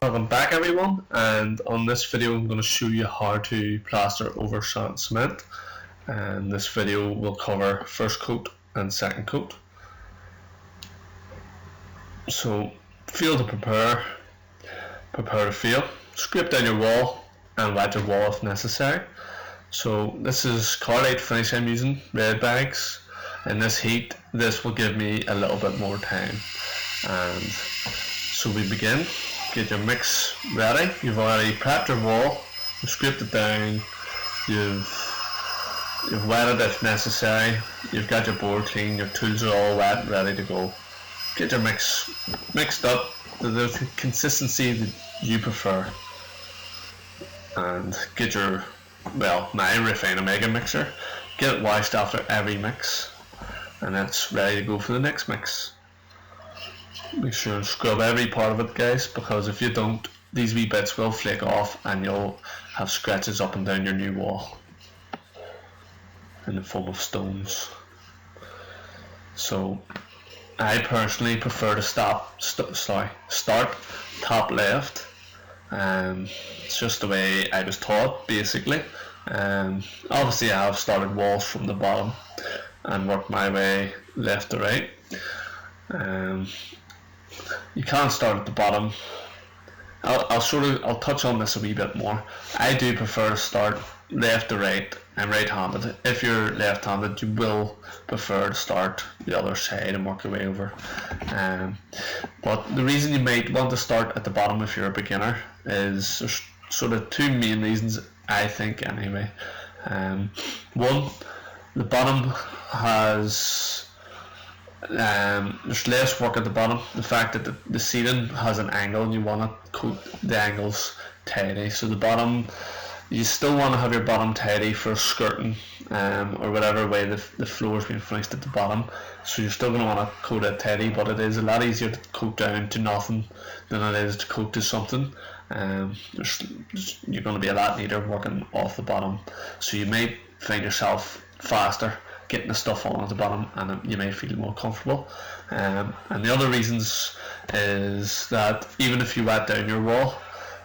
Welcome back everyone, and on this video I'm going to show you how to plaster over sand cement, and this video will cover first coat and second coat. So feel to prepare to feel, scrape down your wall and wet your wall if necessary. So this is Carlite finish I'm using, red bags. In this heat this will give me a little bit more time, and so we begin. Get your mix ready. You've already prepped your wall, you've scraped it down, you've wetted if necessary, you've got your board clean, your tools are all wet, ready to go. Get your mix mixed up to the consistency that you prefer, and get your, well, my Refina mega mixer. Get it washed after every mix, and it's ready to go for the next mix. Make sure and scrub every part of it, guys, because if you don't, these wee bits will flake off and you'll have scratches up and down your new wall in the form of stones. So I personally prefer to start top left. It's just the way I was taught, basically. Obviously I have started walls from the bottom and worked my way left to right. You can't start at the bottom. I'll touch on this a wee bit more. I do prefer to start left to right. I'm right-handed. If you're left-handed, you will prefer to start the other side and work your way over. But the reason you might want to start at the bottom if you're a beginner is there's sort of two main reasons, I think, anyway. One, the bottom has there's less work at the bottom. The fact that the ceiling has an angle and you want to coat the angles tidy. So the bottom, you still want to have your bottom tidy for skirting or whatever way the floor is being finished at the bottom. So you're still going to want to coat it tidy, but it is a lot easier to coat down to nothing than it is to coat to something. You're going to be a lot neater working off the bottom. So you may find yourself faster getting the stuff on at the bottom, and you may feel more comfortable. And the other reasons is that even if you wet down your wall,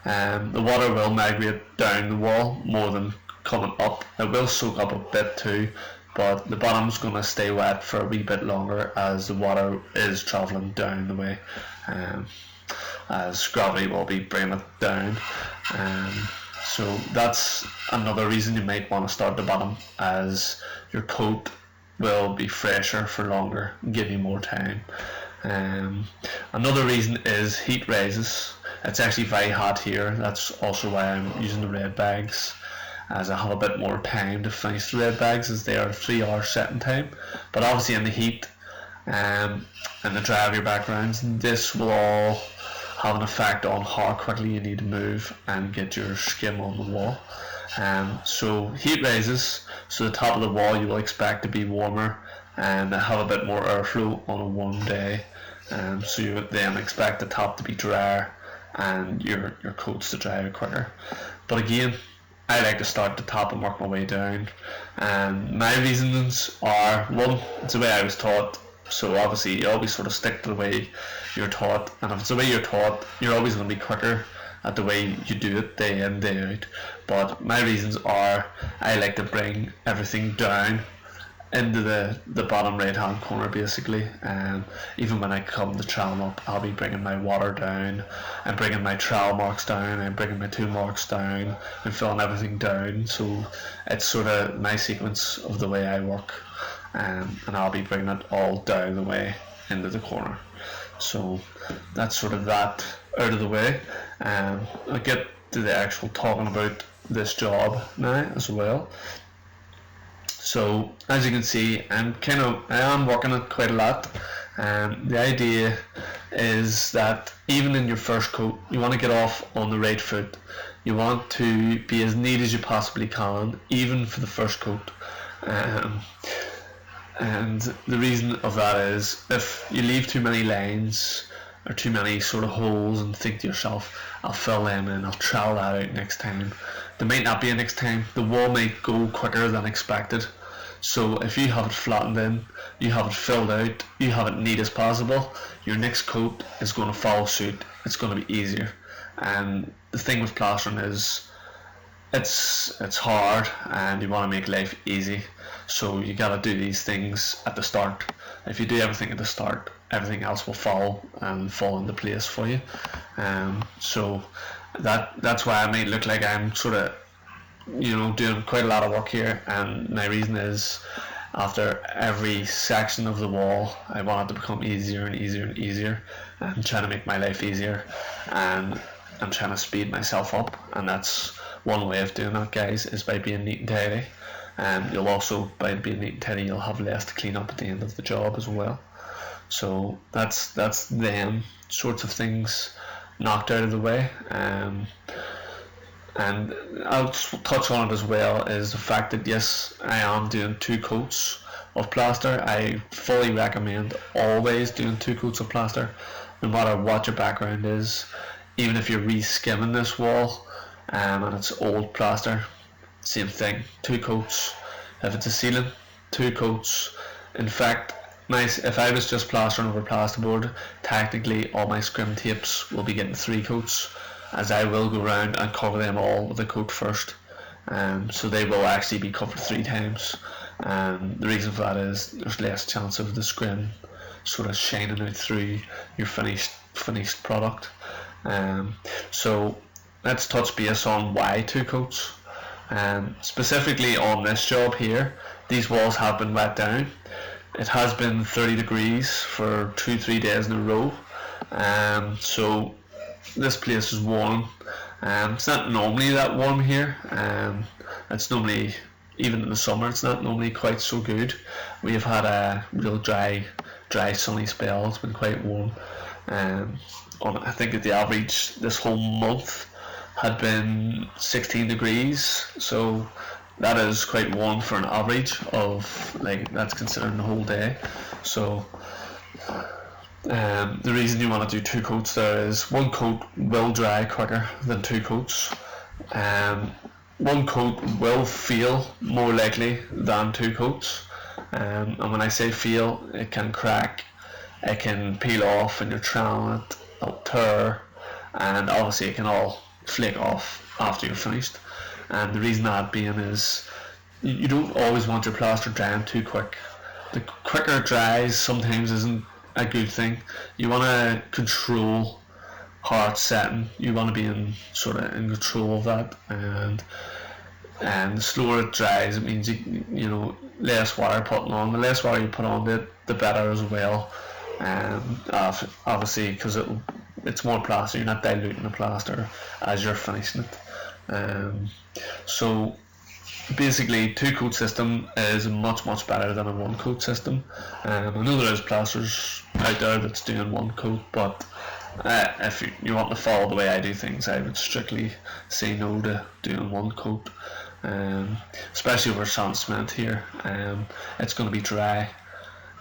the water will migrate down the wall more than coming up. It will soak up a bit too, but the bottom's going to stay wet for a wee bit longer as the water is travelling down the way, as gravity will be bringing it down. So that's another reason you might want to start the bottom, as your coat will be fresher for longer and give you more time. Another reason is heat rises. It's actually very hot here. That's also why I'm using the red bags, as I have a bit more time to finish the red bags, as they are 3 hour setting time. But obviously in the heat and the dry of your backgrounds, this will all have an effect on how quickly you need to move and get your skim on the wall. So heat rises, so the top of the wall you will expect to be warmer and have a bit more airflow on a warm day. So you would then expect the top to be drier and your coats to dry quicker. But again, I like to start at the top and work my way down. My reasons are, one, it's the way I was taught. So obviously you always sort of stick to the way you're taught, and if it's the way you're taught, you're always going to be quicker at the way you do it day in, day out. But my reasons are, I like to bring everything down into the bottom right hand corner, basically. Even when I come to trowel up, I'll be bringing my water down, I'm bringing my trowel marks down, I'm bringing my tool marks down, I'm filling everything down. So it's sort of my sequence of the way I work, and I'll be bringing it all down the way into the corner. So that's sort of that out of the way. I'll get to the actual talking about this job now as well. So as you can see, I am working it quite a lot. The idea is that even in your first coat, you want to get off on the right foot. You want to be as neat as you possibly can, even for the first coat. And the reason of that is, if you leave too many lines or too many sort of holes and think to yourself, I'll fill them in, I'll trowel that out next time, there might not be a next time. The wall might go quicker than expected. So if you have it flattened in, you have it filled out, you have it neat as possible, your next coat is going to follow suit. It's going to be easier. And the thing with plastering is it's hard, and you want to make life easy, so you got to do these things at the start. If you do everything at the start, everything else will fall into place for you. So that's why I may look like I'm sort of, you know, doing quite a lot of work here, and my reason is after every section of the wall I want it to become easier and easier and easier. I'm trying to make my life easier, and I'm trying to speed myself up, and that's one way of doing that, guys, is by being neat and tidy. And you'll also, by being neat and tidy, you'll have less to clean up at the end of the job as well. So that's them sorts of things knocked out of the way. And I'll touch on it as well, is the fact that yes, I am doing 2 coats of plaster. I fully recommend always doing 2 coats of plaster, no matter what your background is. Even if you're re-skimming this wall and it's old plaster, same thing, 2 coats. If it's a ceiling, 2 coats. In fact, if I was just plastering over plasterboard, technically all my scrim tapes will be getting 3 coats, as I will go around and cover them all with a coat first. So they will actually be covered 3 times. The reason for that is there's less chance of the scrim sort of shining out through your finished product. So let's touch base on why 2 coats. Specifically on this job here, these walls have been wet down. It has been 30 degrees for 2-3 days in a row, so this place is warm. It's not normally that warm here. It's normally, even in the summer, it's not normally quite so good. We have had a real dry sunny spell. It's been quite warm. I think that the average this whole month had been 16 degrees, so that is quite warm for an average of, like, that's considering the whole day. So the reason you want to do 2 coats there is 1 coat will dry quicker than 2 coats. 1 coat will feel more likely than 2 coats, and when I say feel, it can crack, it can peel off when you're troweling it, it'll tear, and obviously it can all flake off after you're finished. And the reason that being is you don't always want your plaster drying too quick. The quicker it dries sometimes isn't a good thing. You want to control how it's setting. You want to be in control of that, and the slower it dries, it means you know less water putting on. The less water you put on it, the better as well. Obviously, because it's more plaster, you're not diluting the plaster as you're finishing it. So basically, 2 coat system is much better than a 1 coat system. I know there is plasters out there that's doing 1 coat, but if you want to follow the way I do things, I would strictly say no to doing 1 coat, especially over sand cement here. It's going to be dry.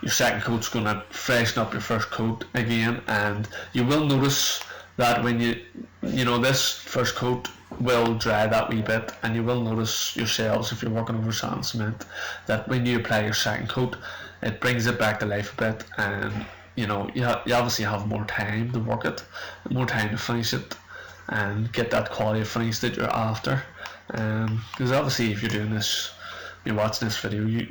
Your second coat's going to freshen up your first coat again, and you will notice that when you know this first coat will dry that wee bit, and you will notice yourselves, if you're working over sand cement, that when you apply your second coat, it brings it back to life a bit, and you know you obviously have more time to work it, more time to finish it, and get that quality of finish that you're after. Because obviously, if you're doing this, you're watching this video, you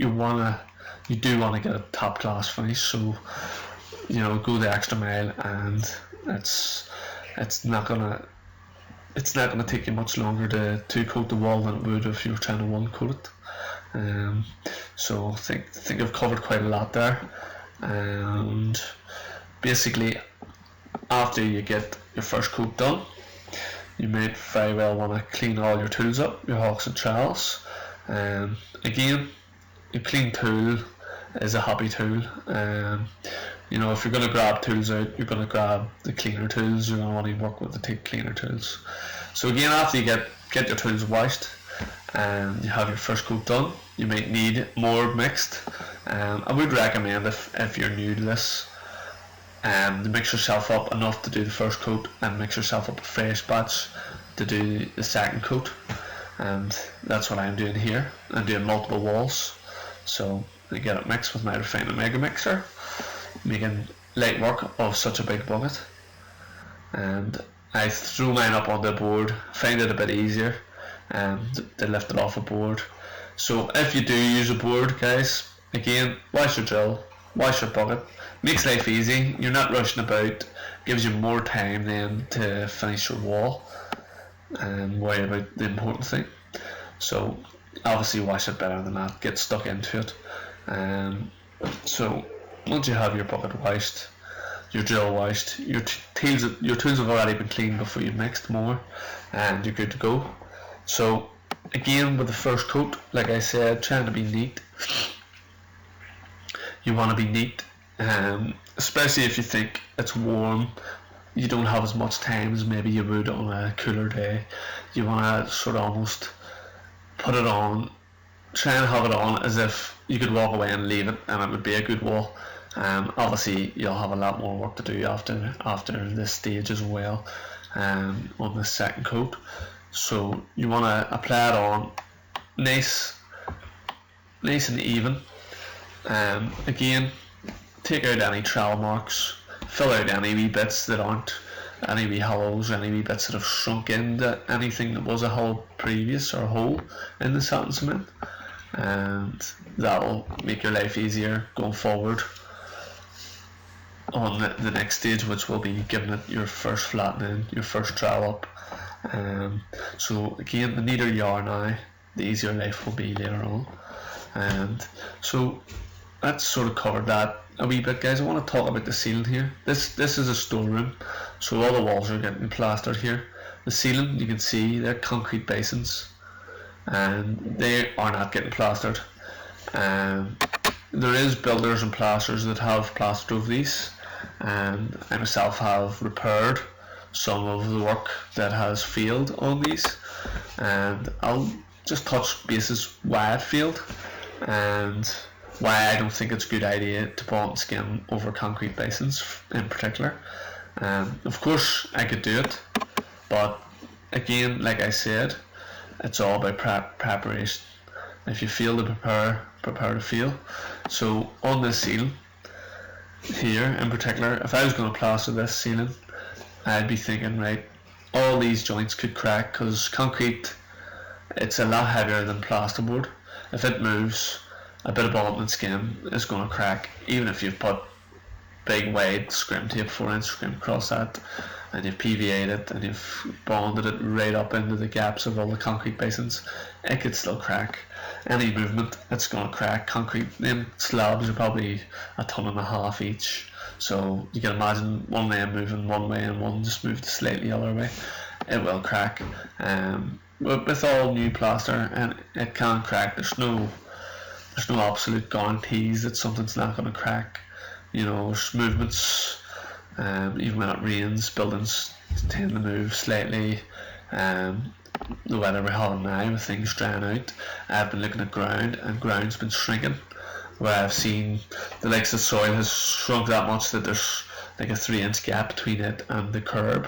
do want to get a top class finish, so you know, go the extra mile, and it's not gonna take you much longer to coat the wall than it would if you were trying to 1 coat it. So I think I've covered quite a lot there. And basically, after you get your first coat done, you might very well want to clean all your tools up, your hooks and trowels. Again, a clean tool is a happy tool. You know, if you're going to grab tools out, you're going to grab the cleaner tools. You're going to want to work with the cleaner tools. So again, after you get your tools washed and you have your first coat done, you might need more mixed. I would recommend, if you're new to this, to mix yourself up enough to do the first coat, and mix yourself up a fresh batch to do the second coat. And that's what I'm doing here. I'm doing multiple walls, so I get it mixed with my Refina Mega Mixer, making light work of such a big bucket. And I throw mine up on the board, find it a bit easier to lift it off a board. So if you do use a board, guys, again, wash your drill, wash your bucket, makes life easy, you're not rushing about, gives you more time then to finish your wall and worry about the important thing. So obviously wash it better than that, get stuck into it. So once you have your bucket washed, your drill washed, your tools have already been cleaned before you mixed more, and you're good to go. So again, with the first coat, like I said, trying to be neat. You want to be neat, especially if you think it's warm, you don't have as much time as maybe you would on a cooler day. You want to sort of almost put it on, try and have it on as if you could walk away and leave it and it would be a good wall. Obviously you'll have a lot more work to do after this stage as well, on the second coat. So you want to apply it on nice and even. Again, take out any trowel marks, fill out any wee bits that aren't, any wee hollows, any wee bits that have shrunk into anything that was a hollow previous or hole in the satin cement, and that'll make your life easier going forward on the next stage, which will be giving it your first flattening, your first trowel up. So again, the neater you are now, the easier life will be later on. And so that's sort of covered that a wee bit, guys. I want to talk about the ceiling here. This is a storeroom, so all the walls are getting plastered here. The ceiling, you can see they're concrete basins, and they are not getting plastered. There is builders and plasters that have plastered over these, and I myself have repaired some of the work that has failed on these, and I'll just touch bases why it failed and why I don't think it's a good idea to put on skim over concrete basins in particular. Of course I could do it, but again, like I said, it's all about preparation. If you fail to prepare to fail. So on this ceiling here in particular, if I was going to plaster this ceiling, I'd be thinking, right, all these joints could crack because concrete, it's a lot heavier than plasterboard. If it moves, a bit of bonding skim is going to crack, even if you've put big wide scrim tape, 4-inch scrim across that, and you've PVA'd it and you've bonded it right up into the gaps of all the concrete basins, it could still crack. Any movement, it's going to crack. Concrete, them slabs are probably 1.5 tons each, so you can imagine one of them moving one way and one just moved slightly the other way, it will crack. But with all new plaster, and it can crack. There's no absolute guarantees that something's not going to crack. You know, there's movements, even when it rains, buildings tend to move slightly. The weather we're having now with things drying out, I've been looking at ground, and ground's been shrinking, where I've seen the likes of soil has shrunk that much that there's like a 3-inch gap between it and the curb,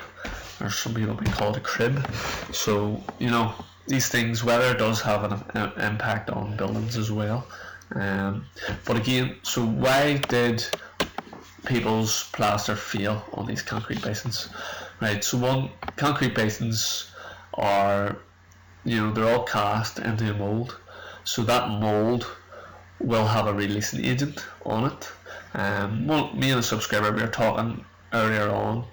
or some people may call it a crib. So you know, these things, weather does have an impact on buildings as well. But again, so why did people's plaster fail on these concrete basins? Right, so one, concrete basins are, you know, they're all cast into a mould, so that mould will have a releasing agent on it. Well, me and a subscriber, we were talking earlier on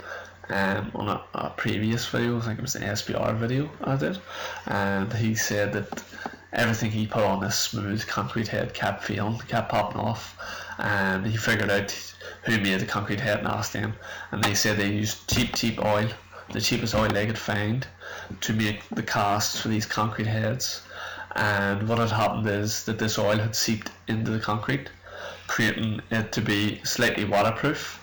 a previous video, I think it was the SPR video I did, and he said that everything he put on this smooth concrete head kept failing, kept popping off, and he figured out who made the concrete head and asked them, and they said they used cheap oil, the cheapest oil they could find, to make the casts for these concrete heads. And what had happened is that this oil had seeped into the concrete, creating it to be slightly waterproof,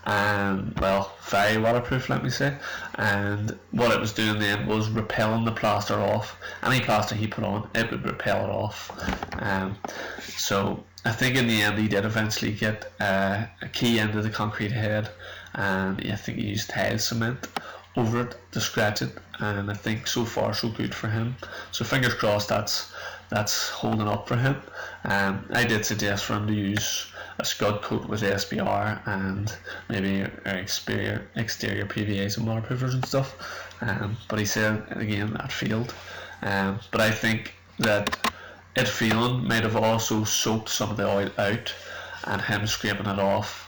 and well, very waterproof, let me say. And what it was doing then was repelling the plaster off. Any plaster he put on, it would repel it off. So I think in the end he did eventually get a key into the concrete head, and I think he used tile cement over it to scratch it, and I think so far so good for him. So fingers crossed that's holding up for him. I did suggest for him to use a scud coat with SBR and maybe exterior PVAs and waterproofers and stuff. But he said again that failed. But I think that it failing might have also soaked some of the oil out, and him scraping it off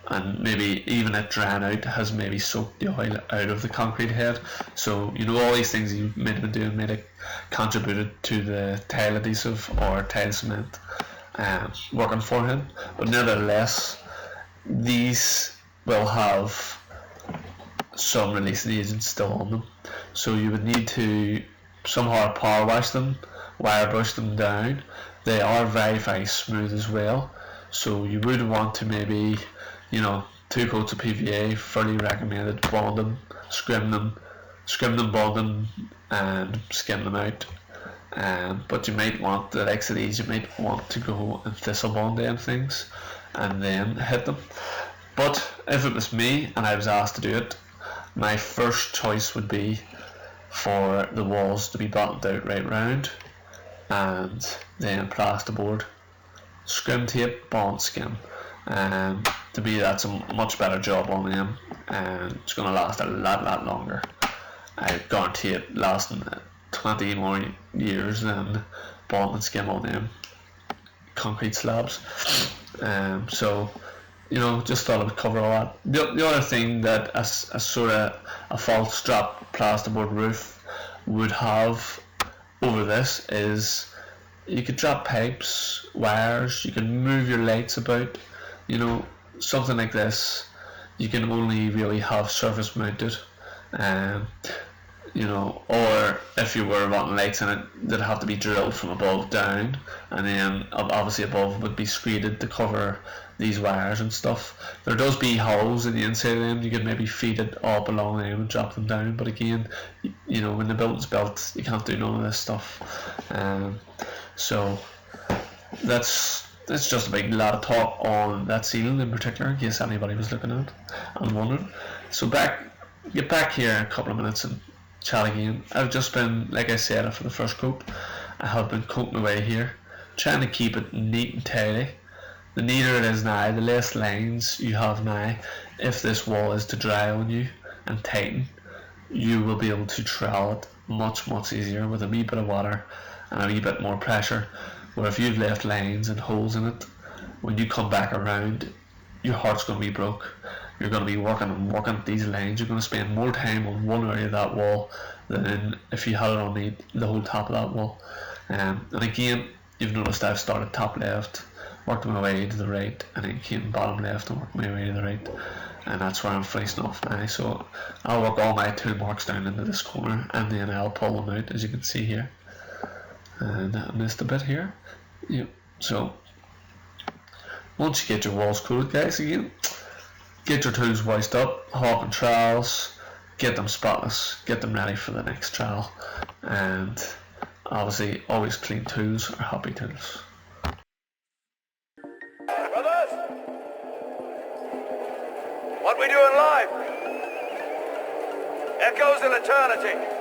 and maybe even it drying out has maybe soaked the oil out of the concrete head. So you know, all these things you might have been doing might have contributed to the tile adhesive or tile cement working for him. But nevertheless, these will have some releasing agents still on them, so you would need to somehow power wash them, wire brush them down. They are very, very smooth as well, so you would want to maybe, you know, 2 coats of PVA, fairly recommended. Bond them, scrim them, bond them, and skim them out. But you might want, the likes of these, you might want to go and thistle bond them things and then hit them. But if it was me and I was asked to do it, my first choice would be for the walls to be bottomed out right round, and then plasterboard, scrim tape, bond, skim. To me, that's a much better job on them, and it's going to last a lot longer. I guarantee it lasting 20 more years than bond and skim on them concrete slabs. So, you know, just thought I would cover all that. The other thing that a sort of a false drop plasterboard roof would have over this is you could drop pipes, wires, you can move your lights about. You know, something like this you can only really have surface mounted, you know, or if you were wanting lights in it, they'd have to be drilled from above down, and then obviously above would be screeded to cover these wires and stuff. There does be holes in the inside of them, you could maybe feed it up along them and drop them down, but again, you know, when the building's built you can't do none of this stuff. So that's just a big lot of talk on that ceiling in particular, in case anybody was looking at and wondering. So get back here in a couple of minutes and chat again. I've just been, like I said, for the first coat, I have been coating away here, trying to keep it neat and tidy. The neater it is now, the less lines you have now. If this wall is to dry on you and tighten, you will be able to trowel it much easier with a wee bit of water and a wee bit more pressure. Where if you've left lines and holes in it, when you come back around, your heart's going to be broke. You're going to be working at these lines. You're going to spend more time on one area of that wall than if you had it on the whole top of that wall. And again, you've noticed I've started top left, worked my way to the right, and then came bottom left and worked my way to the right. And that's where I'm finishing off now. So I'll work all my tool marks down into this corner, and then I'll pull them out, as you can see here. And I missed a bit here. Yep. So once you get your walls coated, guys, again, get your tools washed up, hawk and trowels, get them spotless, get them ready for the next trowel, and obviously always clean tools are happy tools. Brothers, what we do in life echoes in eternity.